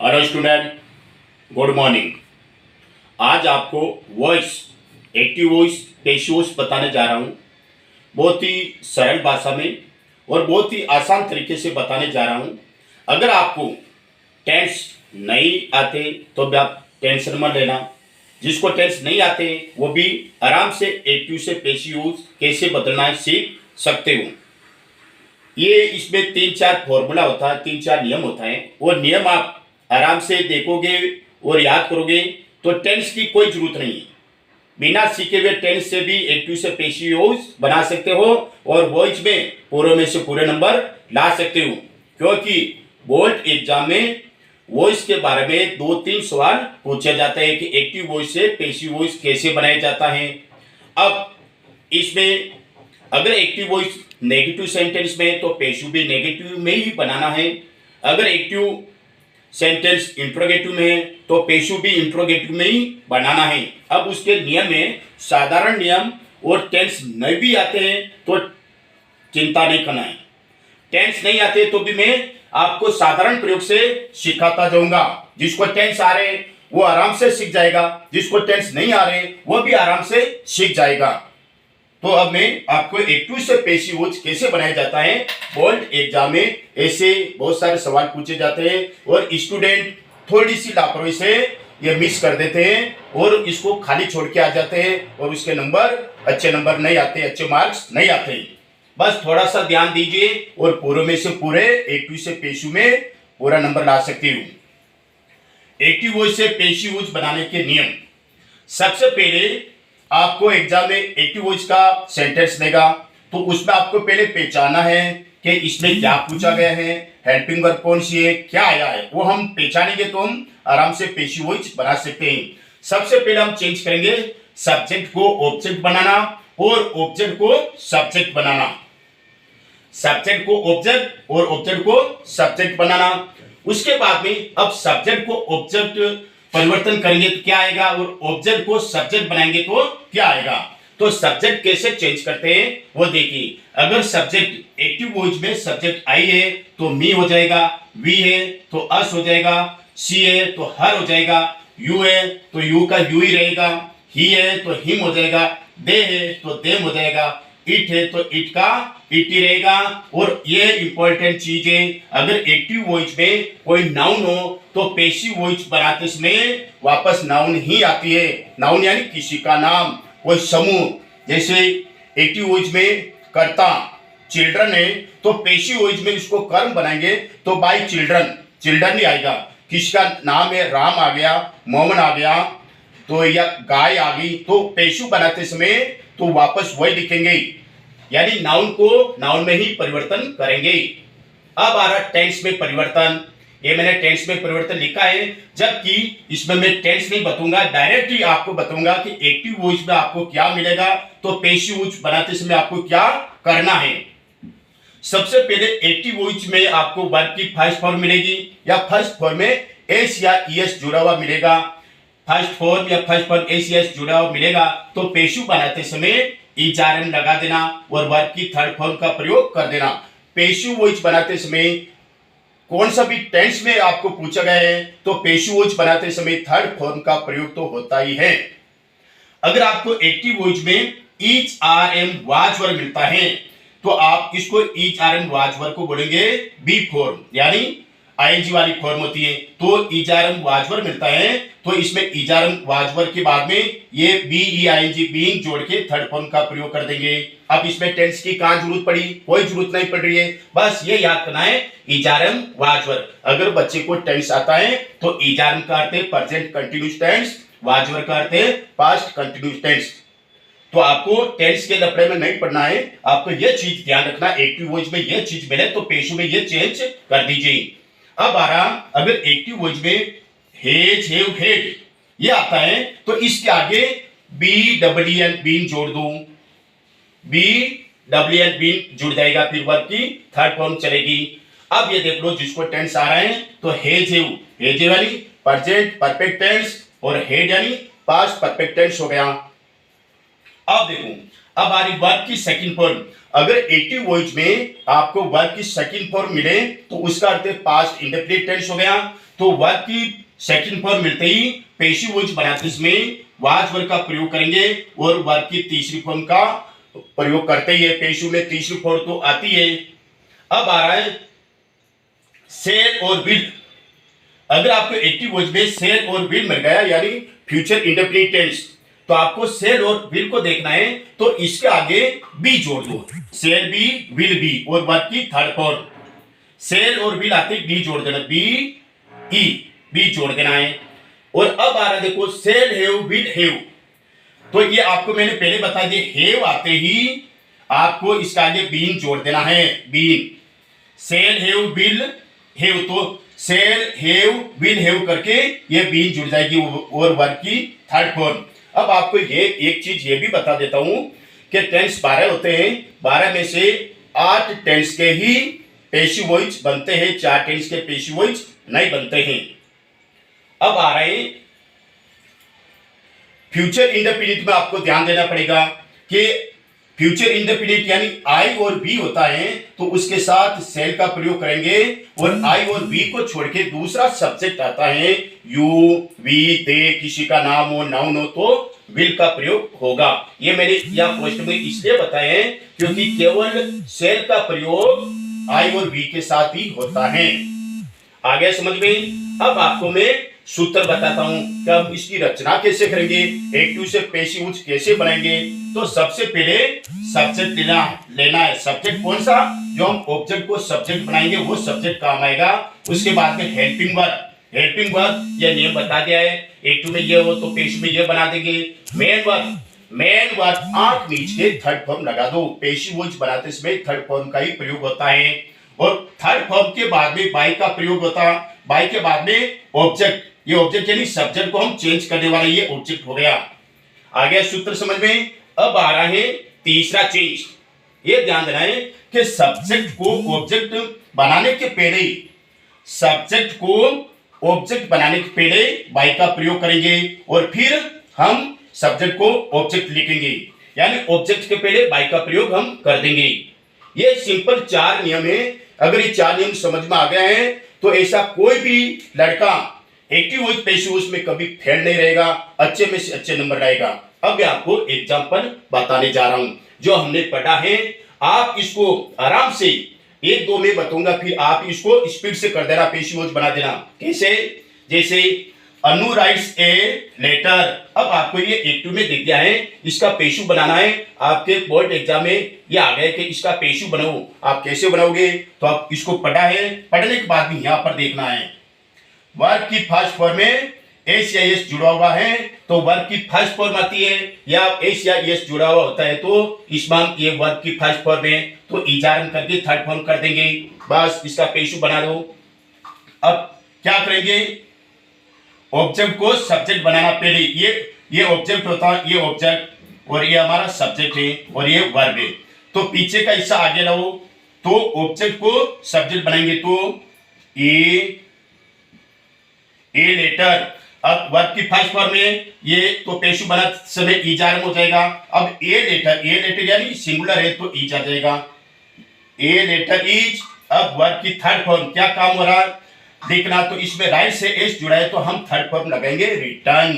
Hello student, good morning. आज आपको voice, active voice, passive voice बताने जा रहा हूँ। बहुत ही सरल भाषा में और बहुत ही आसान तरीके से बताने जा रहा हूँ। अगर आपको टेंस नहीं आते तो भी आप टेंशन मत लेना। जिसको टेंस नहीं आते वो भी आराम से एक्टिव से पैसिव वॉइस कैसे बदलना है सीख सकते हो। ये इसमें 3-4 फॉर्मूला होता है, 3-4 नियम होता है। वो नियम आप आराम से देखोगे और याद करोगे तो टेंस की कोई जरूरत नहीं है। बिना सीखे हुए टेंस से भी एक्टिव से पैसिव वॉइस बना सकते हो और वॉइस में पूरे में से पूरे नंबर ला सकते हो। क्योंकि बोर्ड एग्जाम में वॉइस के बारे में 2-3 सवाल पूछे जाते हैं कि एक्टिव वॉइस से पैसिव वॉइस कैसे बनाया जाता है। अब इसमें अगर एक्टिव वॉइस नेगेटिव सेंटेंस में तो पैसिव भी नेगेटिव में ही बनाना है। अगर एक्टिव सेंटेंस इंट्रोगेटिव में है तो पैसिव भी इंट्रोगेटिव में ही बनाना है। अब उसके नियम में साधारण नियम और टेंस नहीं भी आते हैं तो चिंता नहीं करना है। टेंस नहीं आते तो भी मैं आपको साधारण प्रयोग से सिखाता जाऊंगा। जिसको टेंस आ रहे वो आराम से सीख जाएगा, जिसको टेंस नहीं आ रहे वो भी आराम से सीख जाएगा। तो अब मैं आपको एक्टिव से पैसिव वॉइस कैसे बनाया जाता है। बोर्ड एग्जाम में ऐसे बहुत सारे सवाल पूछे जाते हैं और स्टूडेंट थोड़ी सी लापरवाही से ये मिस कर देते हैं और इसको खाली छोड़ के आ जाते हैं और उसके नंबर अच्छे नंबर नहीं आते, अच्छे मार्क्स नहीं आते। बस थोड़ा सा ध्यान दीजिए और पूरे में से पूरे एक्टिव से पैसिव में पूरा नंबर ला सकते हो। एक्टिव वॉइस से पैसिव वॉइस बनाने के नियम। सबसे पहले आपको एग्जाम में एक्टिव वॉइस का सेंटेंस देगा तो उसमें आपको पहले पहचानना है कि इसमें क्या पूछा गया है, हेल्पिंग वर्ब कौन सी है, क्या आया है। वो हम पहचानेंगे तो हम आराम से पैसिव वॉइस बना सकते हैं। सबसे पहले हम चेंज करेंगे सब्जेक्ट को ऑब्जेक्ट बनाना और ऑब्जेक्ट को सब्जेक्ट बनाना। सब्जेक्ट को ऑब्जेक्ट और ऑब्जेक्ट को सब्जेक्ट बनाना। उसके बाद में अब सब्जेक्ट को ऑब्जेक्ट परिवर्तन करेंगे तो क्या आएगा और ऑब्जेक्ट को सब्जेक्ट बनाएंगे तो क्या आएगा। तो सब्जेक्ट कैसे चेंज करते हैं वो देखिए। अगर सब्जेक्ट एक्टिव वॉइस में सब्जेक्ट आई है तो मी हो जाएगा, वी है तो अस हो जाएगा, सी है तो हर हो जाएगा, यू है तो यू का यू ही रहेगा, ही है तो हिम हो जाएगा, दे है तो देम हो जाएगा, इट है तो इट का इट ही रहेगा। और ये इंपॉर्टेंट चीज है, अगर एक्टिव वॉइस में कोई नाउन हो तो पैसिव वॉइस बनाते समय वापस नाउन ही आती है। नाउन यानी किसी का नाम, कोई समूह। जैसे एक्टिव वॉइस में कर्ता चिल्ड्रन है तो पैसिव वॉइस में इसको कर्म बनाएंगे तो बाय चिल्ड्रन, चिल्ड्रन ही आएगा। किसी का नाम है राम आ गया, मोहन आ गया तो या गाय आ गई तो पैसिव बनाते समय तो वापस वही लिखेंगे, यानी नाउन को नाउन में ही परिवर्तन करेंगे। अब आ रहा टेंस में परिवर्तन। ये मैंने टेंस में परिवर्तन लिखा है, जबकि इसमें मैं टेंस नहीं बताऊंगा, डायरेक्ट ही आपको बताऊंगा कि एक्टिव वॉइस में आपको क्या मिलेगा तो पैसिव वॉइस बनाते समय आपको क्या करना है। सबसे पहले एक्टिव वॉइस में आपको वर्ब की फर्स्ट फॉर्म मिलेगी या फर्स्ट फॉर्म में एस या ईएस जुड़ा हुआ मिलेगा। फर्स्ट फॉर्म या फर्स्ट फॉर्म एस या जुड़ा हुआ मिलेगा तो पैसिव बनाते समय ईजारम लगा देना और वर्ब की थर्ड फॉर्म का प्रयोग कर देना। पैसिव वॉइस बनाते समय कौन सा भी टेंस में आपको पूछा गया है तो पैसिव वॉइस बनाते समय थर्ड फॉर्म का प्रयोग तो होता ही है। अगर आपको एक्टिव वॉइस में is are am was verb मिलता है तो आप इसको is are am was verb को बोलेंगे बी फॉर्म, यानी आईएनजी वाली फॉर्म होती है। तो इजारम वाजवर मिलता है तो इसमें इजारम वाजवर के बाद में ये बी ई आईएनजी बीइंग जोड़ के थर्ड फॉर्म का प्रयोग कर देंगे। अब इसमें टेंस की कहां जरूरत पड़ी, कोई जरूरत नहीं पड़ रही है, बस ये याद करना है इजारम वाजवर। अगर बच्चे को टेंस आता है तो इजारम का अर्थ है प्रेजेंट कंटीन्यूअस टेंस, वाजवर का अर्थ है पास्ट कंटीन्यूअस टेंस। तो आपको टेंस के लफड़े में नहीं पढ़ना है, आपको यह चीज ध्यान रखना, एक्टिव वॉइस में यह चीज मिले तो पैसिव में यह चेंज कर दीजिए। अब आ रहा, अगर एक्टिव वॉइस में हेज हैव हेड ये आता है तो इसके आगे बी डब्ल्यू एन बीन जोड़ दूं, बी डब्ल्यू एन बीन जुड़ जाएगा, फिर वर्ब की थर्ड फॉर्म चलेगी। अब ये देख लो जिसको टेंस आ रहा है तो हेज हैव यानी प्रेजेंट परफेक्ट टेंस और हेड यानी पास्ट परफेक्ट टेंस हो गया। अब देखो, अब आ रही वर्ब की सेकंड फॉर्म। अगर एक्टिव वॉइस में आपको वर्ब की सेकंड फॉर्म मिले तो उसका अर्थ पास्ट इंडेफिनिट टेंस हो गया। तो वर्ब की सेकंड फॉर्म मिलते ही पेशिव वॉइस बनाते इसमें वाज वर्ब का प्रयोग करेंगे और वर्ब की तीसरी फॉर्म का प्रयोग करते ही है। पेशिव में तीसरी फॉर्म तो आती है। अब आ रहा है सेल और विल। अगर आपको एक्टिव वॉइस में सेल और विल मिल गया यानी फ्यूचर इंडेफिनिट टेंस, तो आपको सेल और विल को देखना है तो इसके आगे बी जोड़ दो। सेल बी विल बी और वर्ब की थर्ड फॉर्म सेल और विल आते बी जोड़ देना, बी ई बी जोड़ देना है। और अब आ रहा देखो सेल हैव विल हैव, तो ये आपको मैंने पहले बता दिया, हैव आते ही आपको इसका आगे बीन जोड़ देना है, been. Shall have will have, तो सेल हैव विल हैव करके ये बीन जुड़ जाएगी और वर्ब की थर्ड फॉर्म। अब आपको ये एक चीज ये भी बता देता हूं कि टेंस 12 होते हैं, 12 में से 8 टेंस के ही पेशिव वॉइस बनते हैं, 4 टेंस के पेशिव वॉइस नहीं बनते हैं। अब आ रहे हैं फ्यूचर इंडेफिनिट में आपको ध्यान देना पड़ेगा कि फ्यूचर इंडेफिनिट यानी आई और बी होता है तो उसके साथ सेल का प्रयोग करेंगे और आई और बी को छोड़ के दूसरा सब्जेक्ट आता है, यू वी दे, किसी का नाम हो नाउन हो तो विल का प्रयोग होगा। ये मैंने यहाँ पोस्ट में इसलिए बताए हैं क्योंकि केवल सेल का प्रयोग आई और बी के साथ ही होता है। आगे समझ में। अब आपको मैं सूत्र बताता हूं कि हम इसकी रचना कैसे करेंगे, एक्टिव से पेशिव वॉइस कैसे बनाएंगे। तो सबसे पहले सब्जेक्ट लेना है। सब्जेक्ट कौन सा, जो हम ऑब्जेक्ट को सब्जेक्ट बनाएंगे वो सब्जेक्ट काम आएगा। उसके बाद में हेल्पिंग वर्ब, हेल्पिंग वर्ब ये नेम बता दिया है, एक्टिव में ये हो तो पेशिव में ये बना देंगे। मेन वर्ब, मेन वर्ब आंख मीच के थर्ड फॉर्म लगा दो। पेशिव वॉइस बनाते समय थर्ड फॉर्म का ही प्रयोग होता है। और थर्ड फॉर्म के बाद में बाई का प्रयोग होता है। बाई के बाद में ऑब्जेक्ट, ये ऑब्जेक्ट यानी सब्जेक्ट को हम चेंज करने वाला ये ऑब्जेक्ट हो गया। आ गया सूत्र समझ में। अब आ रहा है तीसरा चीज, ये ध्यान देना है कि सब्जेक्ट को ऑब्जेक्ट बनाने के पहले, सब्जेक्ट को ऑब्जेक्ट बनाने के पहले बाई का प्रयोग करेंगे और फिर हम सब्जेक्ट को ऑब्जेक्ट लिखेंगे, यानी ऑब्जेक्ट के पहले बाई का प्रयोग हम कर देंगे। ये सिंपल 4 नियम है। अगर ये 4 नियम समझ में आ गए हैं तो ऐसा कोई भी लड़का एक्टिव वॉइस पेशिव वॉइस में कभी फेल नहीं रहेगा, अच्छे में से अच्छे नंबर लाएगा। अब मैं आपको एग्जांपल बताने जा रहा हूं जो हमने पढ़ा है। आप इसको आराम से 1-2 में बताऊंगा, फिर आप इसको स्पीड से कर देना, पेशिव वॉइस बना देना। कैसे, जैसे अनु राइट्स ए लेटर। अब आपको ये एक्टिव में दे दिया है, इसका पेशिव बनाना है। आपके बोर्ड एग्जाम में ये आ गया कि इसका पेशिव बनाओ। आप कैसे बनाओगे, तो आप इसको पढ़ा है, पढ़ने के बाद भी यहाँ पर देखना है। वर्ब की फर्स्ट फॉर्म में एस या एस जुड़ा हुआ है तो वर्ब की फर्स्ट फॉर्म आती है, या एस या एस जुड़ा हुआ होता है तो इसमें हम ये वर्ब की फर्स्ट फॉर्म है तो इजारम करके थर्ड फॉर्म कर देंगे। बस इसका पेशिव बना दो। अब क्या करेंगे, ऑब्जेक्ट को सब्जेक्ट बनाना। पहले ये ऑब्जेक्ट होता है, ये ऑब्जेक्ट और ये हमारा सब्जेक्ट है और ये वर्ब है। तो पीछे का हिस्सा आगे लाओ तो ऑब्जेक्ट को सब्जेक्ट बनाएंगे तो ए लेटर। अब वर्ब की फर्स्ट फॉर्म में ये तो पेशिव बना समय ईजारम हो जाएगा। अब ए लेटर यानी सिंगुलर है तो ईज आ जाएगा, ए लेटर ईज। अब वर्ब की थर्ड फॉर्म क्या काम हो रहा है देखना, तो इसमें राइट से एस जुड़ा है तो हम थर्ड फॉर्म लगाएंगे रिटर्न।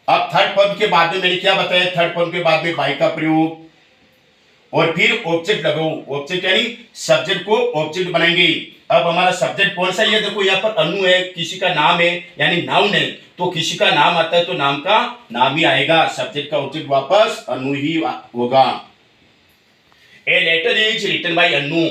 अब थर्ड फॉर्म के बाद में मैंने क्या बताया, थर्ड फॉर्म के बाद में बाई का प्रयोग और फिर ऑब्जेक्ट लगाओ। ऑब्जेक्ट यानी सब्जेक्ट को ऑब्जेक्ट बनाएंगे। अब हमारा सब्जेक्ट कौन सा, ये देखो यहाँ पर अनु है, किसी का नाम है यानी नाउन है, तो किसी का नाम आता है तो नाम का नाम ही आएगा, सब्जेक्ट का ऑब्जेक्ट वापस अनु ही होगा। A letter is written by Anu,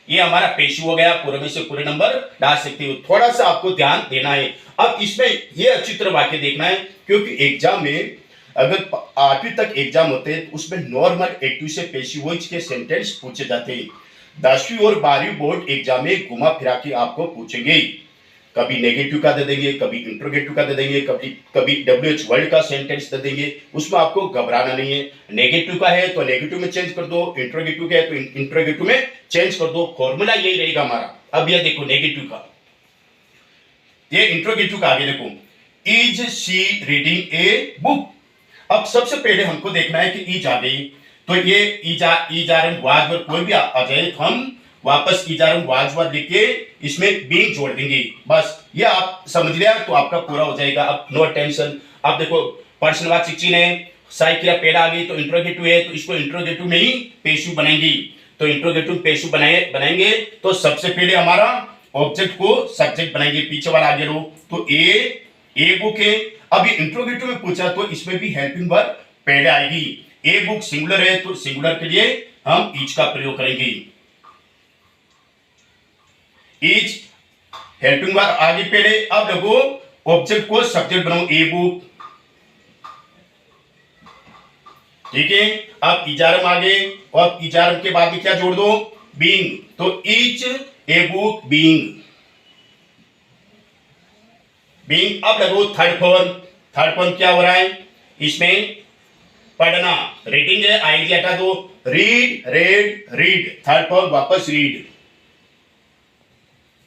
ये हमारा पेशिव हो गया। पूरे में से पूरे नंबर डाल सकते हो। थोड़ा सा आपको ध्यान देना है। अब इसमें ये अच्छी तरह वाक्य देखना है क्योंकि एग्जाम में अगर 8वीं तक एग्जाम होते हैं तो उसमें नॉर्मल एक्टिव से पेशिव वॉइस के सेंटेंस पूछे जाते हैं। 10वीं और 12वीं बोर्ड एग्जाम में घुमा फिरा के आपको पूछेंगे, कभी नेगेटिव का दे देंगे, कभी इंट्रोगेटिव का दे देंगे, कभी WH वर्ड का सेंटेंस दे देंगे। उसमें आपको घबराना नहीं है। नेगेटिव का है तो नेगेटिव में चेंज कर दो, इंट्रोगेटिव का है तो इंट्रोगेटिव में चेंज कर दो। फॉर्मूला यही रहेगा हमारा। अब ये देखो नेगेटिव का, ये इंट्रोगेटिव का आगे देखो, is she reading a book. अब सबसे पहले हमको देखना है कि ईज आ गई तो ये ईजारम वाज वर्ब कोई भी आ जाए तो हम वापस की जा रहा हूं वाजवाद लिख के इसमें बीइंग जोड़ देंगे। बस ये आप समझ लिया तो आपका पूरा हो जाएगा। अब नो टेंशन। अब देखो प्रश्नवाचक चिन्ह है, सहायक क्रिया पेड़ आ गई तो इंट्रोगेटिव है, तो इसको इंट्रोगेटिव में ही पेशिव बनाएंगे। तो इंट्रोगेटिव पेशिव बनाएंगे तो सबसे पहले हमारा ऑब्जेक्ट को सब्जेक्ट बनाएंगे। पीछे वाला आगे लो तो ए बुक है। अब ये इंट्रोगेटिव में पूछा तो इसमें भी हेल्पिंग वर्ब पहले आएगी। ए बुक सिंगुलर है तो सिंगुलर के लिए हम ईच का प्रयोग करेंगे। ईच हेल्पिंग वर्ब आगे पहले। अब देखो ऑब्जेक्ट को सब्जेक्ट बनाओ ए बुक, ठीक है। अब इजारम आगे और इजारम के बाद में क्या जोड़ दो, बीइंग। तो ईच ए बुक बीइंग। अब लगो थर्ड फॉर्म क्या हो रहा है इसमें, पढ़ना रीडिंग है, आईजी हटा दो, read red read, third form वापस रीड।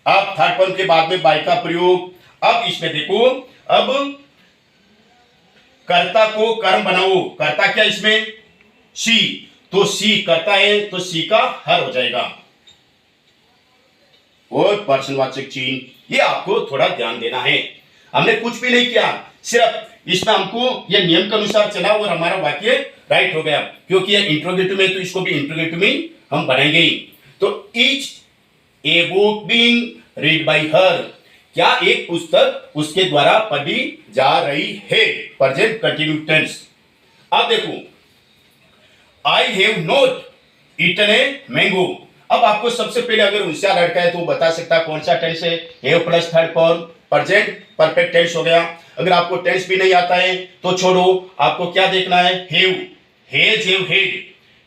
अब थर्ड फॉर्म के बाद में बाय का प्रयोग। अब इसमें देखो, अब कर्ता को कर्म बनाओ। कर्ता क्या इसमें, सी, तो सी कर्ता है तो सी का हर हो जाएगा। और प्रश्नवाचक चिन्ह ये आपको थोड़ा ध्यान देना है। हमने कुछ भी नहीं किया, सिर्फ इसमें हमको ये नियम के अनुसार चला और हमारा वाक्य राइट हो गया। क्योंकि ये इंट्रोगेटिव में तो इसको भी इंट्रोगेटिव में हम बनाएंगे। तो each a book being read by हर, क्या एक पुस्तक उसके द्वारा पढ़ी जा रही है, प्रेजेंट कंटिन्यू टेंस। अब देखो, I have not eaten a mango. अब आपको सबसे पहले अगर होशियार लड़का है तो बता सकता कौन सा टेंस है, have plus third form present perfect tense हो गया। अगर आपको टेंस भी नहीं आता है तो छोड़ो, आपको क्या देखना है, have, has have head,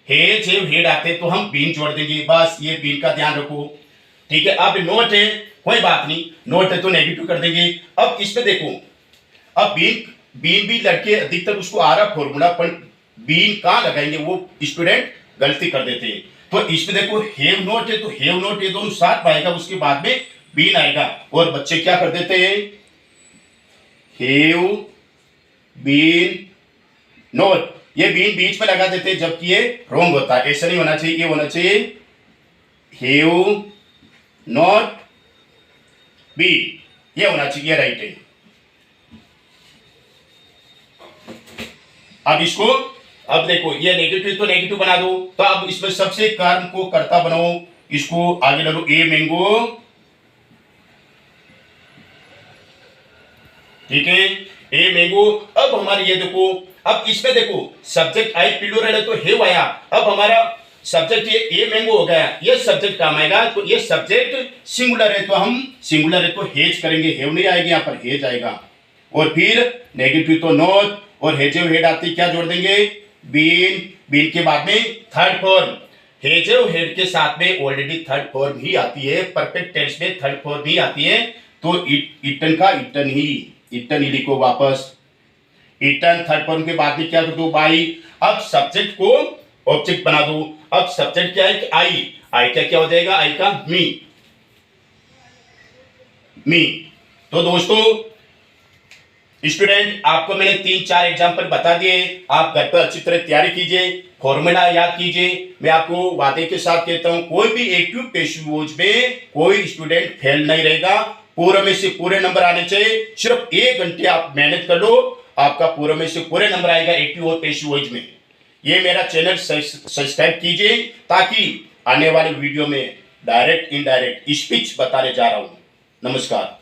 has have head आते तो हम बीन जोड़ देंगे। बस ये बीन का ध्यान रखो, ठीक है। अब नोट है कोई बात नहीं, नोट है तो नेगेटिव कर देंगे। अब इसमें देखो, अब बीन भी लड़के अधिकतर उसको आ रहा फॉर्मूला, पर बीन कहां लगाएंगे वो स्टूडेंट गलती कर देते हैं। तो इसमें देखो हैव नोट है तो हैव नोट ये दोनों साथ आएगा, उसके बाद में बीन आएगा। और बच्चे क्या कर देते हैं, हैव बीन नोट, ये बीन बीच में लगा देते हैं, जबकि ये रॉन्ग होता है। ऐसा नहीं होना चाहिए, ये होना चाहिए हैव नॉट बीन, ये होना चाहिए, राइट है। अब इसको, अब देखो ये नेगेटिव तो नेगेटिव बना दो। तो अब इसमें सबसे कर्म को कर्ता बनाओ, इसको आगे लो, ए मैंगो, ठीक है, ए मैंगो। अब हमारे ये देखो, अब इसमें देखो सब्जेक्ट आई प्लूरल है तो हैव आया। अब हमारा सब्जेक्ट ये ए मैंगो हो गया, ये सब्जेक्ट काम आएगा। तो ये सब्जेक्ट सिंगुलर है तो हम सिंगुलर है तो हेज करेंगे, हैव नहीं आएगी, यहाँ पर हेज आएगा। और फिर नेगेटिव तो नॉट, और हेजेव हेड आती क्या जोड़ देंगे, बीन, बीन के बाद में थर्ड फॉर्म, हेजेव हेड के साथ में ऑलरेडी थर्ड फॉर्म ही आती है, परफेक्ट टेंस में थर्ड फॉर्म ही आती है। तो इटन का इटन ही लिखो वापस, इटन थर्ड फॉर्म के बाद में क्या कर दो, बाई। अब सब्जेक्ट को ऑब्जेक्ट बना दो। अब सब्जेक्ट क्या है, आई का क्या हो जाएगा, आई का मी। तो दोस्तों स्टूडेंट, आपको मैंने 3-4 एग्जाम्पल बता दिए, आप घर पर अच्छी तरह तैयारी कीजिए, फॉर्मूला याद कीजिए। मैं आपको वादे के साथ कहता हूं, कोई भी एक्टिव पैसिव वॉइस में कोई स्टूडेंट फेल नहीं रहेगा, पूरे में से पूरे नंबर आने चाहिए। सिर्फ 1 घंटे आप मेहनत कर लो, आपका पूरे में से पूरे नंबर आएगा एक्टिव और पैसिव वॉइस में। ये मेरा चैनल सब्सक्राइब कीजिए, ताकि आने वाले वीडियो में डायरेक्ट इनडायरेक्ट स्पीच बताने जा रहा हूं। नमस्कार।